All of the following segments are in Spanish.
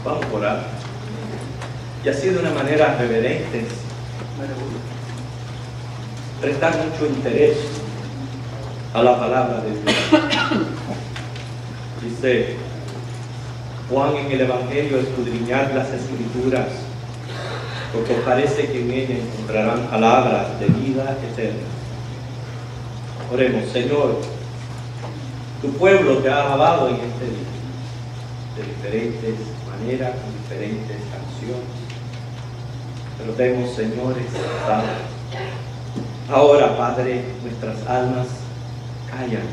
Vamos a orar. Y así de una manera reverente, prestar mucho interés a la palabra de Dios. Dice Juan en el Evangelio: escudriñad las Escrituras, porque parece que en ellas encontrarán palabras de vida eterna. Oremos. Señor, tu pueblo te ha alabado en este día, de diferentes maneras, con diferentes canciones, pero te hemos, Señor, exaltado. Ahora, Padre, nuestras almas callan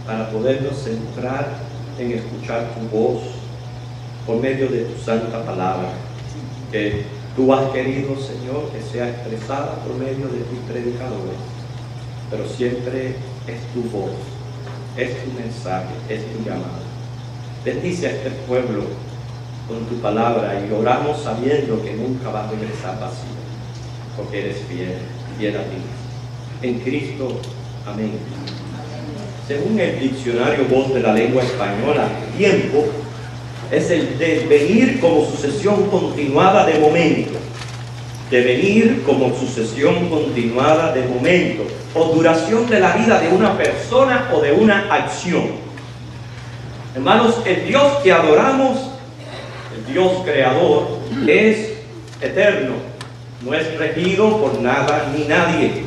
para podernos centrar en escuchar tu voz por medio de tu santa palabra, que tú has querido, Señor, que sea expresada por medio de tus predicadores, pero siempre es tu voz, es tu mensaje, es tu llamada. Bendice a este pueblo con tu palabra, y oramos sabiendo que nunca va a regresar vacío, porque eres fiel a ti. En Cristo, amén. Según el diccionario Voz de la Lengua Española, tiempo es el devenir como sucesión continuada de momentos. Devenir como sucesión continuada de momentos, o duración de la vida de una persona o de una acción. Hermanos, el Dios que adoramos, el Dios creador, es eterno, no es regido por nada ni nadie.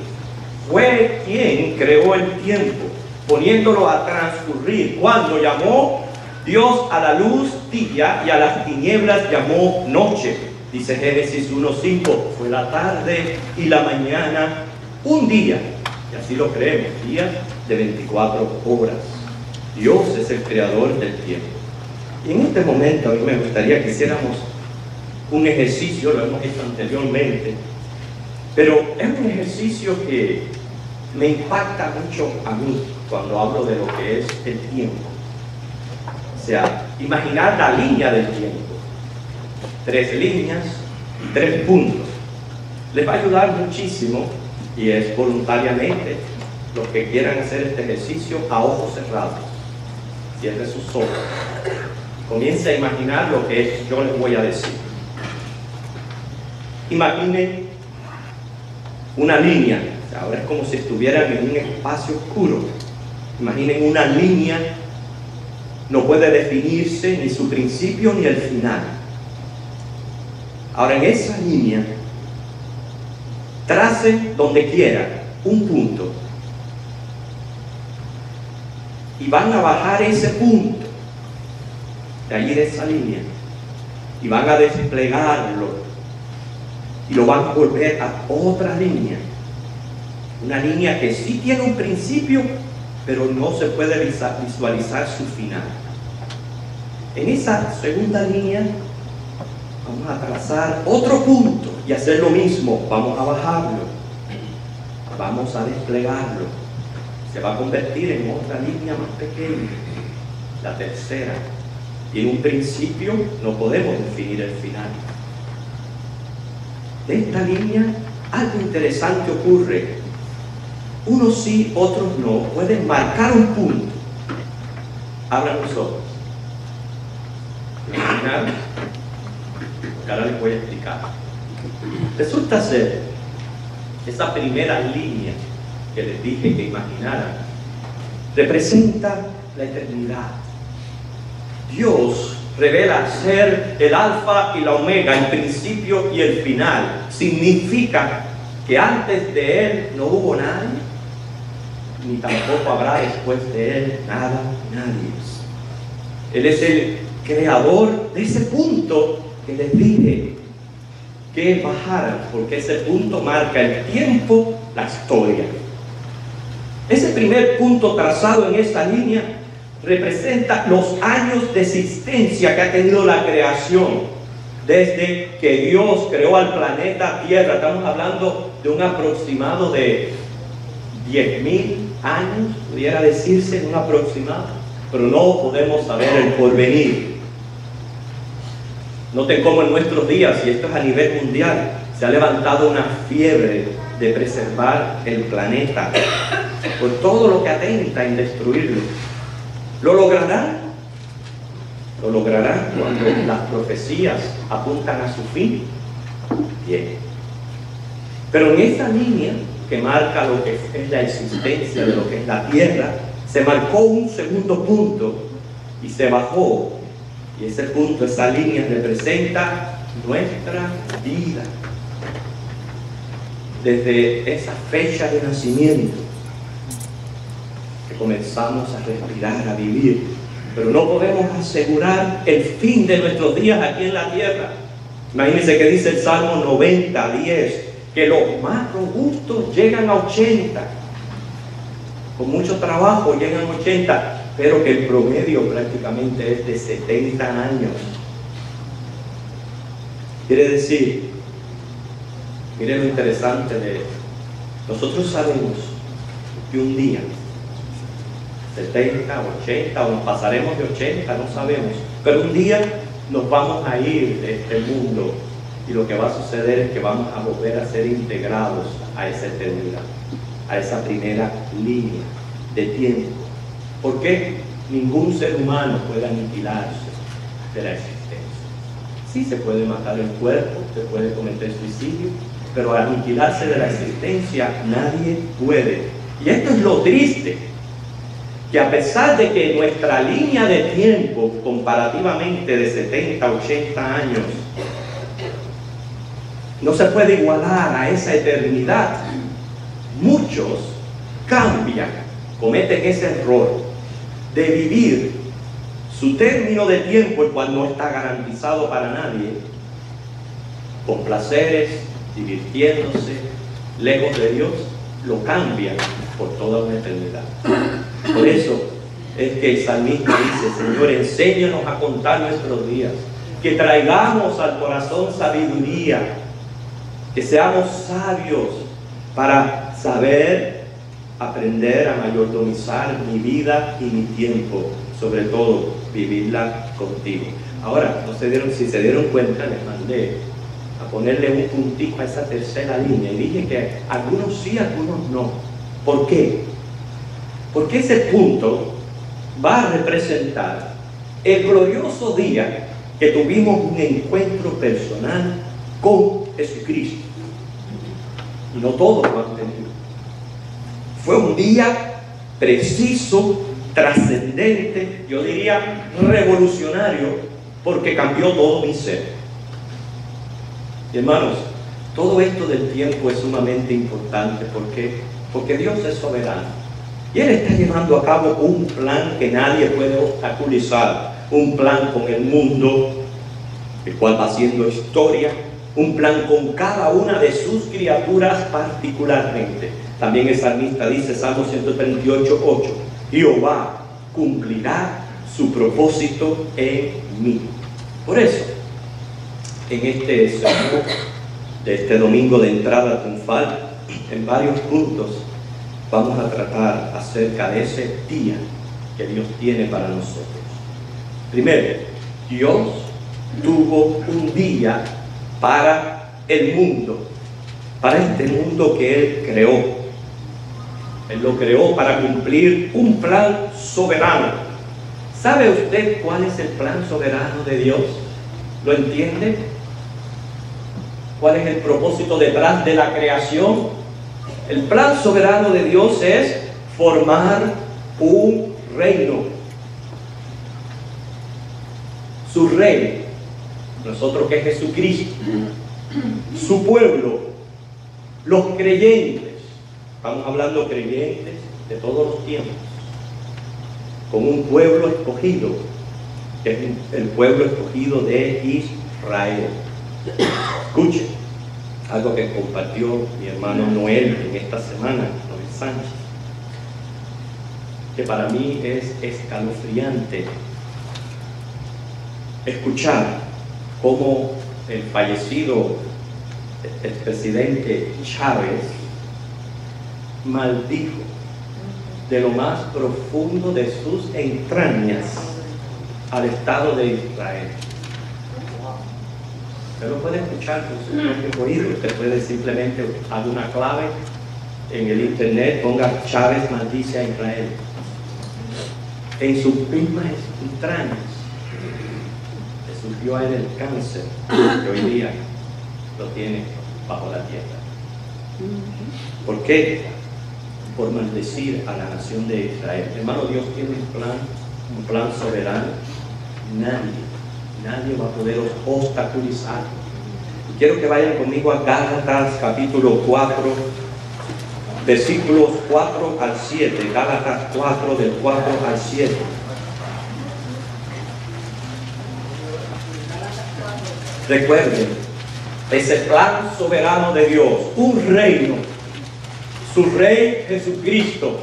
Fue quien creó el tiempo, poniéndolo a transcurrir. Cuando llamó Dios a la luz día y a las tinieblas llamó noche. Dice Génesis 1:5, fue la tarde y la mañana un día, y así lo creemos, días de 24 horas. Dios es el creador del tiempo. Y en este momento a mí me gustaría que hiciéramos un ejercicio, lo hemos hecho anteriormente, pero es un ejercicio que me impacta mucho a mí cuando hablo de lo que es el tiempo. O sea, imaginar la línea del tiempo. 3 líneas y 3 puntos. Les va a ayudar muchísimo, y es voluntariamente. Los que quieran hacer este ejercicio a ojos cerrados, cierre sus ojos, comience a imaginar lo que yo les voy a decir. Imaginen una línea. Ahora es como si estuvieran en un espacio oscuro. Imaginen una línea. No puede definirse ni su principio ni el final. Ahora, en esa línea, tracen donde quieran un punto, y van a bajar ese punto de allí, de esa línea, y van a desplegarlo, y lo van a volver a otra línea, una línea que sí tiene un principio, pero no se puede visualizar su final. En esa segunda línea vamos a trazar otro punto y hacer lo mismo. Vamos a bajarlo, vamos a desplegarlo, se va a convertir en otra línea más pequeña, la tercera, y en un principio no podemos definir el final. De esta línea algo interesante ocurre. Unos sí, otros no. Pueden marcar un punto. Abran los ojos. Imaginar, porque ahora les voy a explicar. Resulta ser esa primera línea que les dije que imaginaran representa la eternidad. Dios revela ser el alfa y la omega, el principio y el final. Significa que antes de Él no hubo nadie, ni tampoco habrá después de Él nadie. Él es el creador de ese punto que les dije que bajaran, porque ese punto marca el tiempo, la historia. Ese primer punto trazado en esta línea representa los años de existencia que ha tenido la creación desde que Dios creó al planeta Tierra. Estamos hablando de un aproximado de 10.000 años, pudiera decirse, un aproximado, pero no podemos saber el porvenir. Noten cómo en nuestros días, y esto es a nivel mundial, se ha levantado una fiebre de preservar el planeta por todo lo que atenta en destruirlo. ¿Lo lograrán? Lo lograrán cuando las profecías apuntan a su fin. Bien. Pero en esa línea que marca lo que es la existencia de lo que es la tierra, se marcó un segundo punto y se bajó. Y ese punto, esa línea representa nuestra vida. Desde esa fecha de nacimiento que comenzamos a respirar, a vivir, pero no podemos asegurar el fin de nuestros días aquí en la tierra. Imagínense que dice el Salmo 90:10, que los más robustos llegan a 80, con mucho trabajo llegan a 80, pero que el promedio prácticamente es de 70 años. Quiere decir, miren lo interesante de esto. Nosotros sabemos que un día, 70, 80, o nos pasaremos de 80, no sabemos, pero un día nos vamos a ir de este mundo y lo que va a suceder es que vamos a volver a ser integrados a esa eternidad, a esa primera línea de tiempo. ¿Por qué? Ningún ser humano puede aniquilarse de la existencia. Sí se puede matar el cuerpo, se puede cometer suicidio, pero aniquilarse de la existencia nadie puede. Y esto es lo triste, que a pesar de que nuestra línea de tiempo comparativamente de 70, 80 años no se puede igualar a esa eternidad, muchos cambian, cometen ese error de vivir su término de tiempo, el cual no está garantizado para nadie, con placeres, divirtiéndose, lejos de Dios, lo cambian por toda una eternidad. Por eso es que el salmista dice: Señor, enséñanos a contar nuestros días, que traigamos al corazón sabiduría, que seamos sabios para saber, aprender a mayordomizar mi vida y mi tiempo, sobre todo vivirla contigo. Ahora, si se dieron cuenta, les mandé a ponerle un puntito a esa tercera línea y dije que algunos sí, algunos no. ¿Por qué? Porque ese punto va a representar el glorioso día que tuvimos un encuentro personal con Jesucristo. Y no todos lo han tenido. Fue un día preciso, trascendente, yo diría revolucionario, porque cambió todo mi ser. Y hermanos, todo esto del tiempo es sumamente importante. Porque Dios es soberano. Y Él está llevando a cabo un plan que nadie puede obstaculizar. Un plan con el mundo, el cual va haciendo historia. Un plan con cada una de sus criaturas particularmente. También el salmista dice, Salmo 138:8, Jehová cumplirá su propósito en mí. Por eso, en este sermón de este domingo de entrada triunfal, en varios puntos vamos a tratar acerca de ese día que Dios tiene para nosotros. Primero, Dios tuvo un día para el mundo, para este mundo que Él creó. Él lo creó para cumplir un plan soberano. ¿Sabe usted cuál es el plan soberano de Dios? ¿Lo entiende? ¿Cuál es el propósito detrás de la creación? El plan soberano de Dios es formar un reino. Su rey, nosotros que es Jesucristo, su pueblo, los creyentes, estamos hablando creyentes de todos los tiempos, con un pueblo escogido, que es el pueblo escogido de Israel. Escuchen, algo que compartió mi hermano Noel en esta semana, Noel Sánchez, que para mí es escalofriante escuchar cómo el fallecido expresidente Chávez maldijo de lo más profundo de sus entrañas al Estado de Israel. Usted lo puede escuchar con sus propios oídos. Usted puede simplemente hacer una clave en el internet, ponga Chávez maldice a Israel. En sus mismas entrañas surgió en el cáncer, que hoy día lo tiene bajo la tierra. ¿Por qué? Por maldecir a la nación de Israel. Hermano, Dios tiene un plan soberano. Nadie va a poder obstaculizar. Quiero que vayan conmigo a Gálatas capítulo 4, versículos 4 al 7. Gálatas 4, del 4 al 7. Recuerden, ese plan soberano de Dios, un reino, su rey Jesucristo,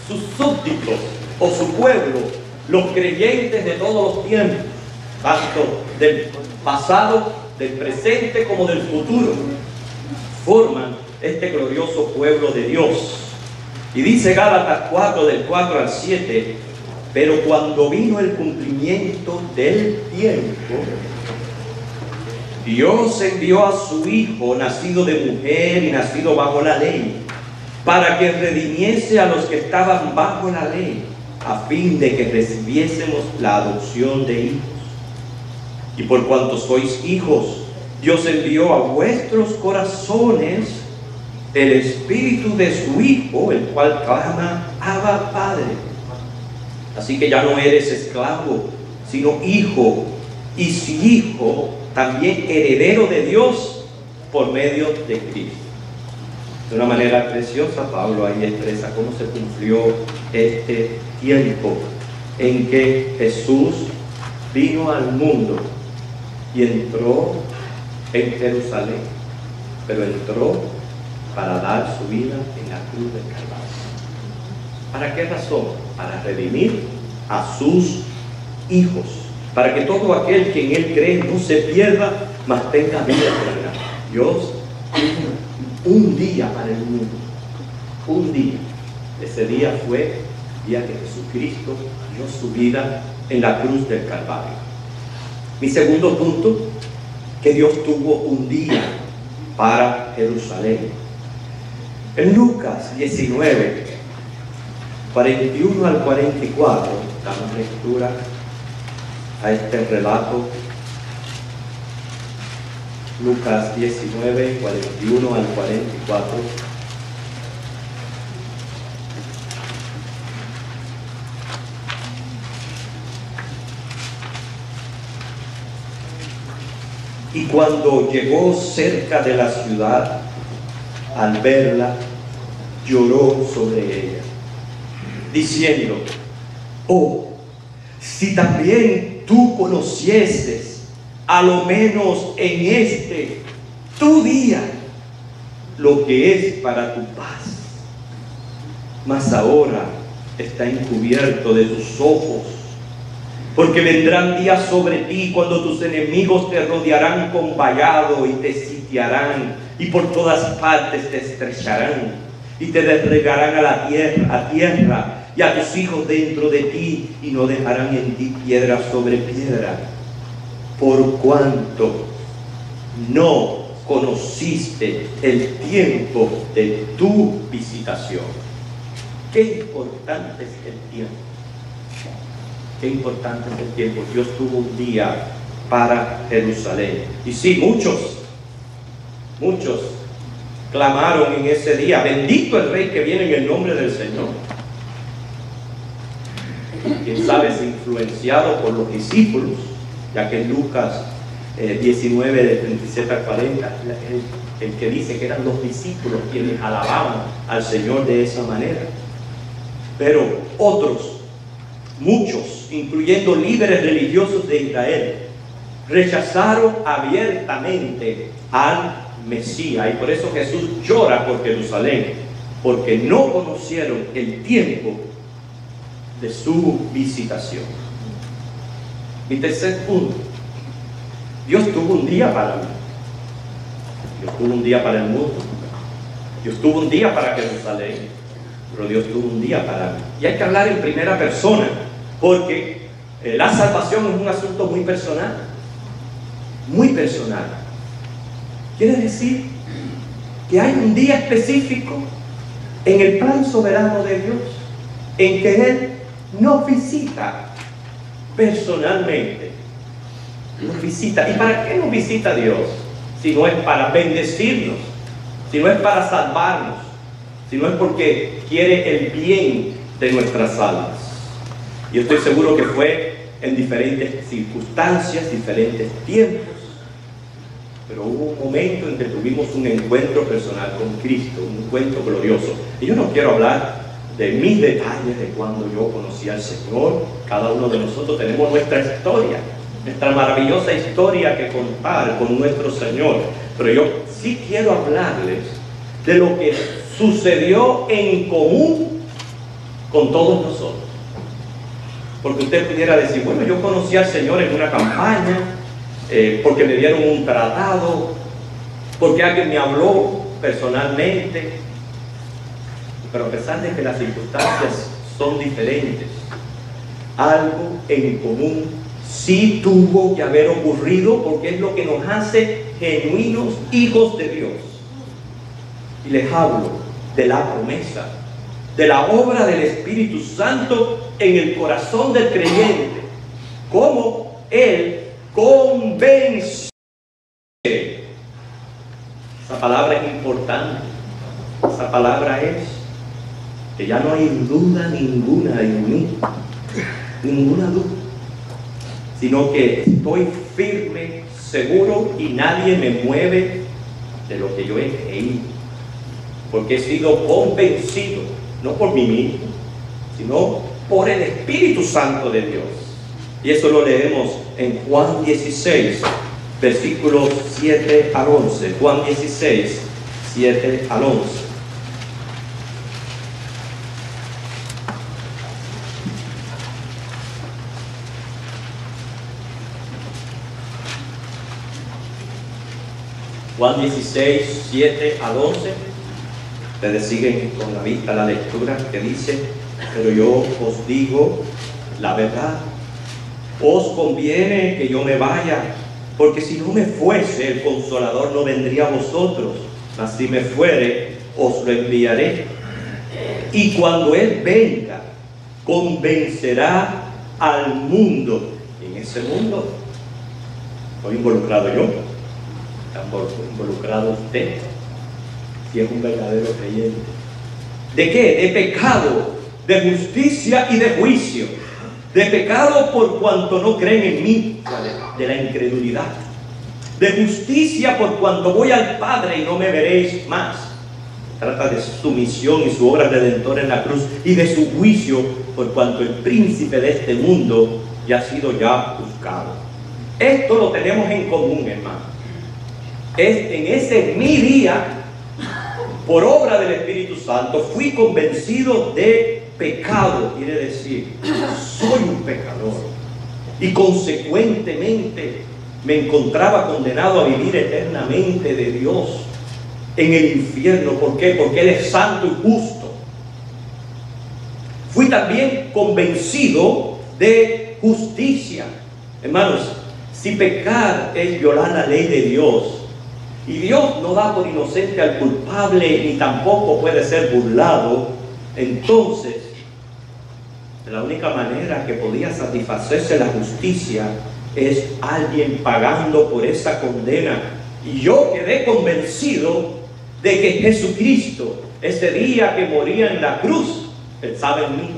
sus súbditos o su pueblo, los creyentes de todos los tiempos, tanto del pasado, del presente como del futuro, forman este glorioso pueblo de Dios. Y dice Gálatas 4, del 4 al 7, pero cuando vino el cumplimiento del tiempo, Dios envió a su Hijo, nacido de mujer y nacido bajo la ley, para que redimiese a los que estaban bajo la ley, a fin de que recibiésemos la adopción de hijos. Y por cuanto sois hijos, Dios envió a vuestros corazones el Espíritu de su Hijo, el cual clama, Abba, Padre. Así que ya no eres esclavo, sino hijo, y si hijo, también heredero de Dios por medio de Cristo. De una manera preciosa, Pablo ahí expresa cómo se cumplió este tiempo en que Jesús vino al mundo y entró en Jerusalén, pero entró para dar su vida en la cruz del Calvario. ¿Para qué razón? Para redimir a sus hijos, para que todo aquel que en Él cree no se pierda, mas tenga vida eterna. Dios tuvo un día para el mundo, un día. Ese día fue el día que Jesucristo dio su vida en la cruz del Calvario. Mi segundo punto, que Dios tuvo un día para Jerusalén. En Lucas 19, 41 al 44, damos lectura a este relato. Lucas 19, 41 al 44. Y cuando llegó cerca de la ciudad, al verla, lloró sobre ella, diciendo: oh, si también tú conocieses, a lo menos en este tu día, lo que es para tu paz. Mas ahora está encubierto de tus ojos, porque vendrán días sobre ti cuando tus enemigos te rodearán con vallado y te sitiarán, y por todas partes te estrecharán y te desregarán a tierra, y a tus hijos dentro de ti, y no dejarán en ti piedra sobre piedra, por cuanto no conociste el tiempo de tu visitación. Qué importante es el tiempo. Qué importante es el tiempo. Dios tuvo un día para Jerusalén. Y sí, muchos clamaron en ese día: bendito el Rey que viene en el nombre del Señor. Quién sabe si influenciado por los discípulos, ya que en Lucas 19, de 37 al 40, el que dice que eran los discípulos quienes alababan al Señor de esa manera. Pero otros, muchos, incluyendo líderes religiosos de Israel, rechazaron abiertamente al Mesías. Y por eso Jesús llora por Jerusalén, porque no conocieron el tiempo de su visitación. Mi tercer punto: Dios tuvo un día para mí. Dios tuvo un día para el mundo. Dios tuvo un día para Jerusalén. Pero Dios tuvo un día para mí. Y hay que hablar en primera persona, porque la salvación es un asunto muy personal. Muy personal. Quiere decir que hay un día específico en el plan soberano de Dios en que Él nos visita personalmente. Nos visita. ¿Y para qué nos visita Dios? Si no es para bendecirnos, si no es para salvarnos, si no es porque quiere el bien de nuestras almas. Y estoy seguro que fue en diferentes circunstancias, diferentes tiempos, pero hubo un momento en que tuvimos un encuentro personal con Cristo, un encuentro glorioso. Y yo no quiero hablar de mis detalles de cuando yo conocí al Señor. Cada uno de nosotros tenemos nuestra historia, nuestra maravillosa historia que contar con nuestro Señor. Pero yo sí quiero hablarles de lo que sucedió en común con todos nosotros. Porque usted pudiera decir, bueno, yo conocí al Señor en una campaña, porque me dieron un tratado, porque alguien me habló personalmente. Pero a pesar de que las circunstancias son diferentes, algo en común sí tuvo que haber ocurrido, porque es lo que nos hace genuinos hijos de Dios. Y les hablo de la promesa, de la obra del Espíritu Santo en el corazón del creyente, como Él convence. Esa palabra es importante. Esa palabra es que ya no hay duda ninguna en mí, ninguna duda, sino que estoy firme, seguro, y nadie me mueve de lo que yo he creído, porque he sido convencido, no por mí mismo, sino por el Espíritu Santo de Dios. Y eso lo leemos en Juan 16, versículos 7 al 11. Juan 16, 7 al 11. Juan 16, 7 al 11. Ustedes siguen con la vista la lectura que dice: pero yo os digo la verdad, os conviene que yo me vaya, porque si no me fuese, el Consolador no vendría a vosotros, mas si me fuere, os lo enviaré. Y cuando Él venga, convencerá al mundo. Y en ese mundo estoy involucrado yo, está involucrado usted, si es un verdadero creyente. ¿De qué? De pecado, de justicia y de juicio. De pecado por cuanto no creen en mí, de la incredulidad. De justicia por cuanto voy al Padre y no me veréis más. Trata de su misión y su obra redentora en la cruz. Y de su juicio por cuanto el príncipe de este mundo ya ha sido ya juzgado. Esto lo tenemos en común, hermano. En ese mi día, por obra del Espíritu Santo, fui convencido de pecado. Quiere decir, soy un pecador, y consecuentemente me encontraba condenado a vivir eternamente de Dios en el infierno. ¿Por qué? Porque Él es santo y justo. Fui también convencido de justicia. Hermanos, si pecar es violar la ley de Dios, y Dios no da por inocente al culpable, ni tampoco puede ser burlado, entonces la única manera que podía satisfacerse la justicia es alguien pagando por esa condena. Y yo quedé convencido de que Jesucristo, ese día que moría en la cruz, pensaba en mí.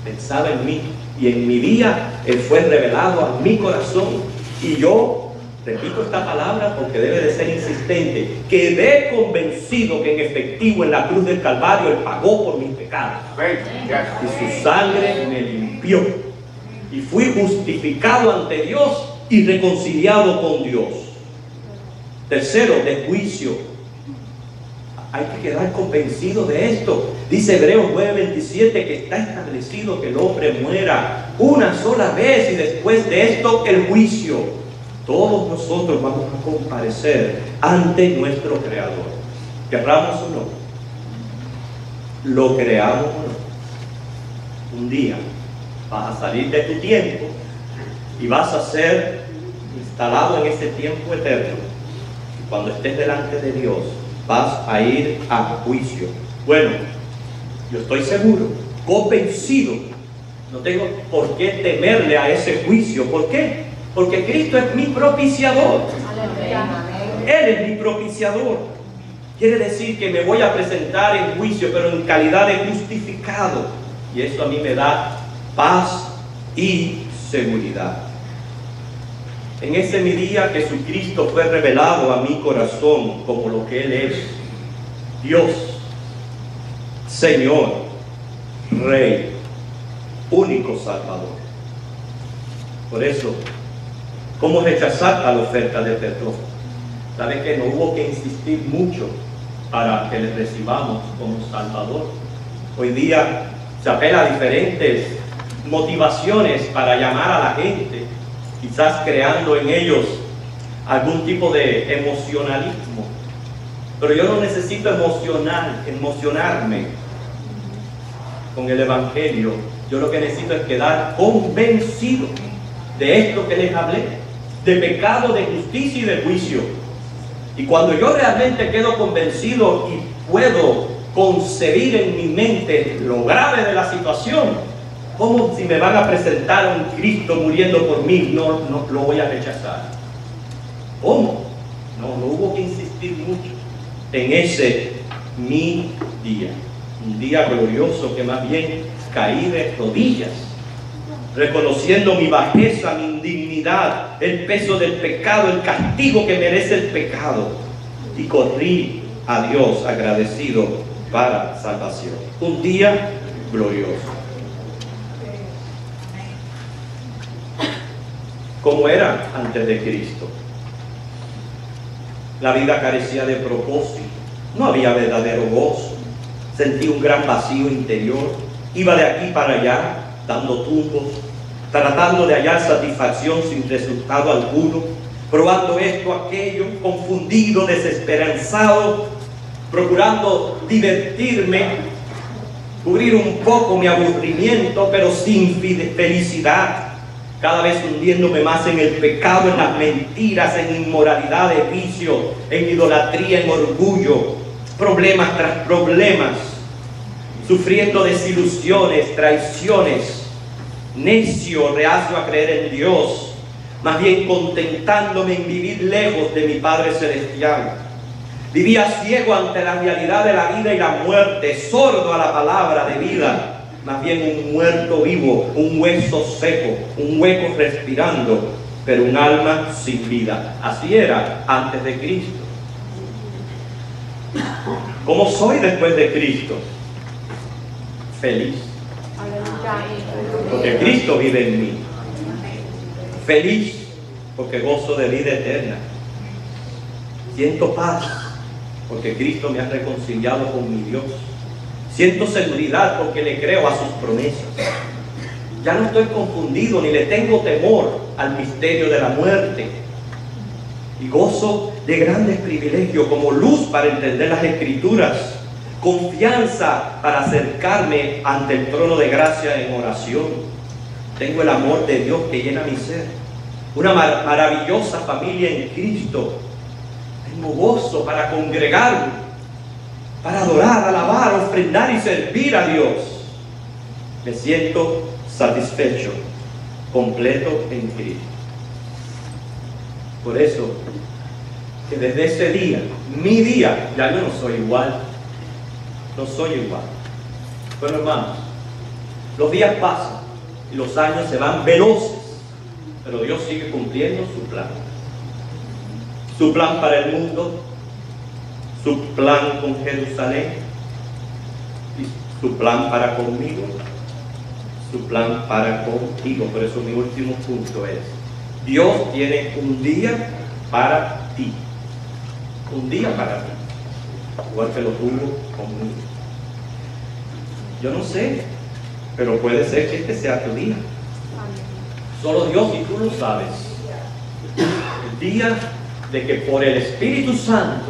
Pensaba en mí. Y en mi día Él fue revelado a mi corazón. Y yo repito esta palabra porque debe de ser insistente. Quedé convencido que en efectivo en la cruz del Calvario Él pagó por mis pecados. Y su sangre me limpió. Y fui justificado ante Dios y reconciliado con Dios. Tercero, de juicio. Hay que quedar convencido de esto. Dice Hebreos 9:27 que está establecido que el hombre muera una sola vez y después de esto el juicio. Todos nosotros vamos a comparecer ante nuestro Creador, querramos o no, lo creamos o no. Un día vas a salir de tu tiempo y vas a ser instalado en ese tiempo eterno. Y cuando estés delante de Dios, vas a ir a juicio. Bueno, yo estoy seguro, convencido, no tengo por qué temerle a ese juicio. ¿Por qué? porque Cristo es mi propiciador. Aleluya. Él es mi propiciador. Quiere decir que me voy a presentar en juicio, pero en calidad de justificado. Y eso a mí me da paz y seguridad. En ese mi día, Jesucristo fue revelado a mi corazón como lo que Él es: Dios, Señor, Rey, único Salvador. Por eso, ¿cómo rechazar a la oferta de perdón? ¿Sabe que no hubo que insistir mucho para que le recibamos como Salvador? Hoy día se apela a diferentes motivaciones para llamar a la gente, quizás creando en ellos algún tipo de emocionalismo. Pero yo no necesito emocionarme con el Evangelio. Yo lo que necesito es quedar convencido de esto que les hablé, de pecado, de justicia y de juicio. Y cuando yo realmente quedo convencido y puedo concebir en mi mente lo grave de la situación, como si me van a presentar a un Cristo muriendo por mí, no lo voy a rechazar. ¿Cómo? No hubo que insistir mucho en ese mi día. Un día glorioso que más bien caí de rodillas, reconociendo mi bajeza, mi indignidad, el peso del pecado, el castigo que merece el pecado, y corrí a Dios agradecido para salvación. Un día glorioso. ¿Cómo era antes de Cristo? La vida carecía de propósito, no había verdadero gozo, sentí un gran vacío interior, iba de aquí para allá, dando tumbos, tratando de hallar satisfacción sin resultado alguno, probando esto, aquello, confundido, desesperanzado, procurando divertirme, cubrir un poco mi aburrimiento, pero sin felicidad, cada vez hundiéndome más en el pecado, en las mentiras, en inmoralidad, de vicio, en idolatría, en orgullo, problemas tras problemas, sufriendo desilusiones, traiciones, necio, reacio a creer en Dios, más bien contentándome en vivir lejos de mi Padre Celestial. Vivía ciego ante la realidad de la vida y la muerte, sordo a la palabra de vida, más bien un muerto vivo, un hueso seco, un hueco respirando, pero un alma sin vida. Así era antes de Cristo. ¿Cómo soy después de Cristo? Feliz. Porque Cristo vive en mí. Feliz porque gozo de vida eterna. Siento paz porque Cristo me ha reconciliado con mi Dios. Siento seguridad porque le creo a sus promesas. Ya no estoy confundido ni le tengo temor al misterio de la muerte. Y gozo de grandes privilegios como luz para entender las Escrituras, confianza para acercarme ante el trono de gracia en oración. Tengo el amor de Dios que llena mi ser, una maravillosa familia en Cristo. Tengo gozo para congregarme, para adorar, alabar, ofrendar y servir a Dios. Me siento satisfecho, completo en Cristo. Por eso, que desde ese día, mi día, ya yo no soy igual. No soy igual. Bueno, hermanos, los días pasan y los años se van veloces, pero Dios sigue cumpliendo su plan. Su plan para el mundo, su plan con Jerusalén, y su plan para conmigo, su plan para contigo. Por eso mi último punto es: Dios tiene un día para ti. Un día para ti, igual que lo tuvo conmigo. Yo no sé, pero puede ser que este sea tu día. Solo Dios y tú lo sabes. El día de que por el Espíritu Santo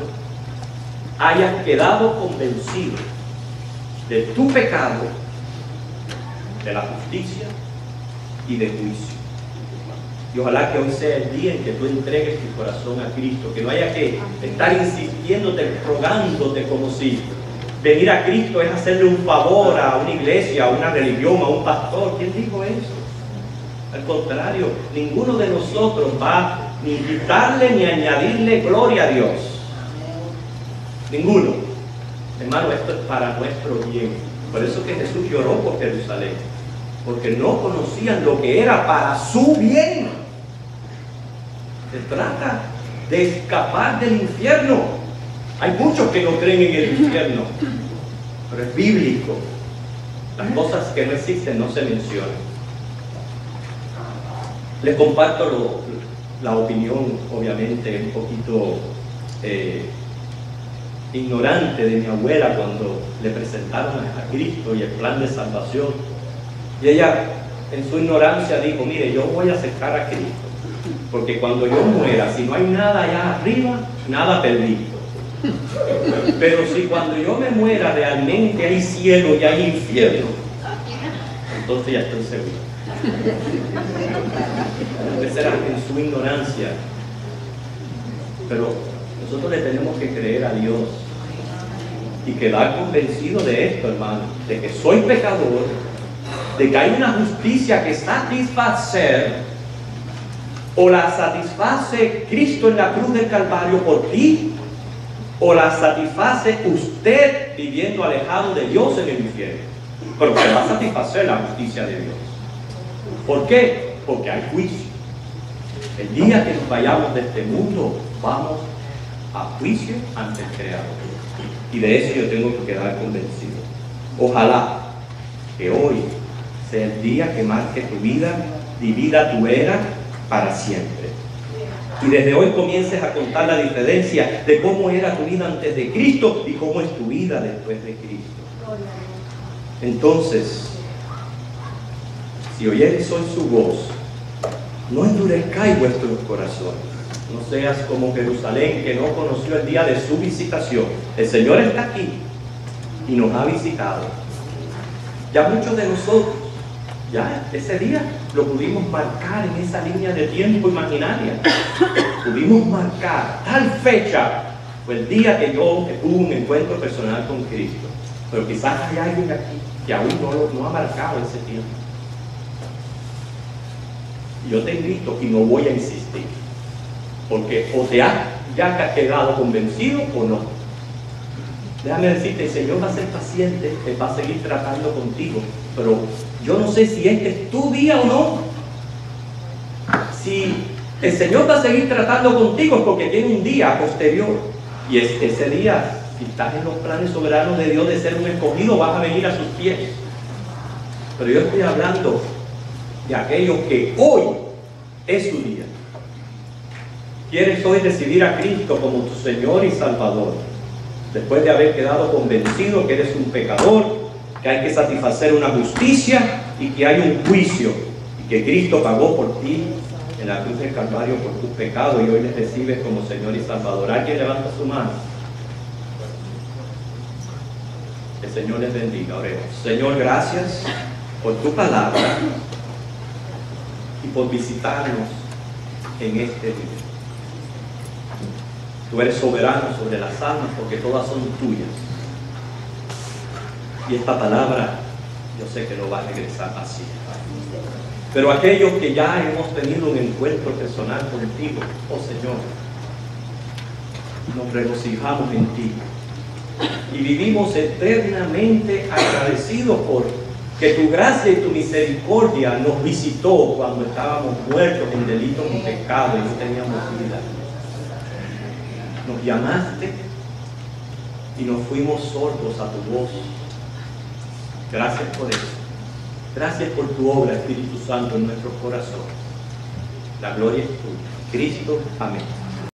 hayas quedado convencido de tu pecado, de la justicia y de juicio. Y ojalá que hoy sea el día en que tú entregues tu corazón a Cristo, que no haya que estar insistiéndote, rogándote, como si venir a Cristo es hacerle un favor a una iglesia, a una religión, a un pastor. ¿Quién dijo eso? Al contrario, ninguno de nosotros va ni quitarle ni añadirle gloria a Dios. Ninguno. Hermano, esto es para nuestro bien. Por eso que Jesús lloró por Jerusalén, porque no conocían lo que era para su bien. Se trata de escapar del infierno. Hay muchos que no creen en el infierno, pero es bíblico. Las cosas que no existen no se mencionan. Les comparto la opinión, obviamente, un poquito ignorante de mi abuela cuando le presentaron a Cristo y el plan de salvación. Y ella, en su ignorancia, dijo: mire, yo voy a aceptar a Cristo, porque cuando yo muera, si no hay nada allá arriba, nada perdido. Pero si cuando yo me muera realmente hay cielo y hay infierno, entonces ya estoy seguro. Esa era en su ignorancia. Pero nosotros le tenemos que creer a Dios y quedar convencido de esto, hermano, de que soy pecador, de que hay una justicia que satisfacer, o la satisface Cristo en la cruz del Calvario por ti, o la satisface usted viviendo alejado de Dios en el infierno. Pero se va a satisfacer la justicia de Dios. ¿Por qué? Porque hay juicio. El día que nos vayamos de este mundo, vamos a juicio ante el Creador. Y de eso yo tengo que quedar convencido. Ojalá que hoy sea el día que marque tu vida, divida tu era para siempre. Y desde hoy comiences a contar la diferencia de cómo era tu vida antes de Cristo y cómo es tu vida después de Cristo. Entonces, si oyeres hoy su voz, no endurezcáis vuestros corazones. No seas como Jerusalén, que no conoció el día de su visitación. El Señor está aquí y nos ha visitado. Ya muchos de nosotros, ya ese día lo pudimos marcar en esa línea de tiempo imaginaria. Pudimos marcar tal fecha, fue el día que yo tuve un encuentro personal con Cristo. Pero quizás hay alguien aquí que aún no ha marcado ese tiempo. Yo te invito y no voy a insistir, porque o te has ya quedado convencido o no. Déjame decirte, el Señor va a ser paciente, Él va a seguir tratando contigo, pero yo no sé si este es tu día o no. Si el Señor va a seguir tratando contigo es porque tiene un día posterior, y ese día, si estás en los planes soberanos de Dios de ser un escogido, vas a venir a sus pies. Pero yo estoy hablando de aquellos que hoy es su día. ¿Quieres hoy recibir a Cristo como tu Señor y Salvador? Después de haber quedado convencido que eres un pecador, que hay que satisfacer una justicia y que hay un juicio, y que Cristo pagó por ti en la cruz del Calvario por tus pecados, y hoy le recibes como Señor y Salvador. ¿Alguien levanta su mano? El Señor les bendiga. Oremos. Señor, gracias por tu palabra y por visitarnos en este día. Tú eres soberano sobre las almas porque todas son tuyas. Y esta palabra yo sé que no va a regresar así. Pero aquellos que ya hemos tenido un encuentro personal contigo, oh Señor, nos regocijamos en ti y vivimos eternamente agradecidos por que tu gracia y tu misericordia nos visitó cuando estábamos muertos en delitos y pecados y no teníamos vida. Nos llamaste y nos fuimos sordos a tu voz. Gracias por eso. Gracias por tu obra, Espíritu Santo, en nuestros corazones. La gloria es tuya. Cristo, amén.